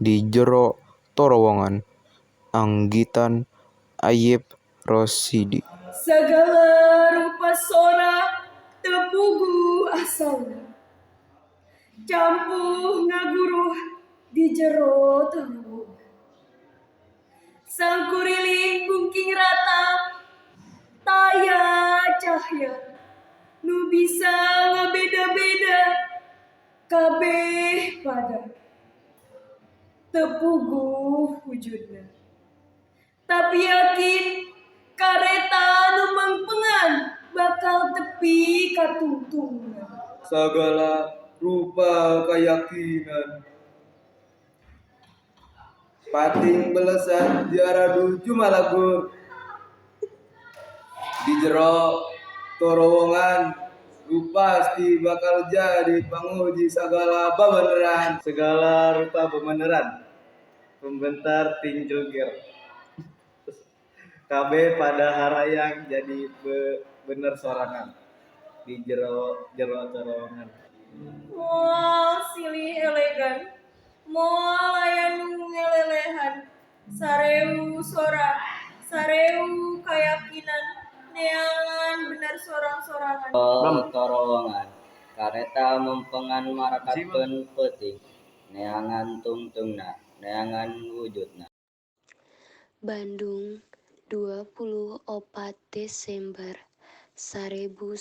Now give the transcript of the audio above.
di jero terowongan anggitan Ayep Rosidi. Segala rupa sorak tepugu asalna, campuh ngaguruh di jero terowongan. Sang kuriling bungking rata, taya cahya, nu bisa ngabeda-beda, kabeh pada tepuguh wujudna. Tapi yakin kareta nu mangpengan bakal tepi katungtungna. Segala rupa keyakinan pating belesan diaradu jumalagur di jero terowongan lu pasti bakal jadi panguji segala rupa bemeneran pembentar tinjogir KB pada harayang jadi bener sorangan di jero terowongan. Moal silih elegan, moal aya nu ngelelehan, sarewu sorak, sarewu keyakinan, neangan bener sorang-sorangan. Terowongan kareta mempengan marakakeun peuting neangan tungtungna neangan wujudna. Bandung 24 Desember 1964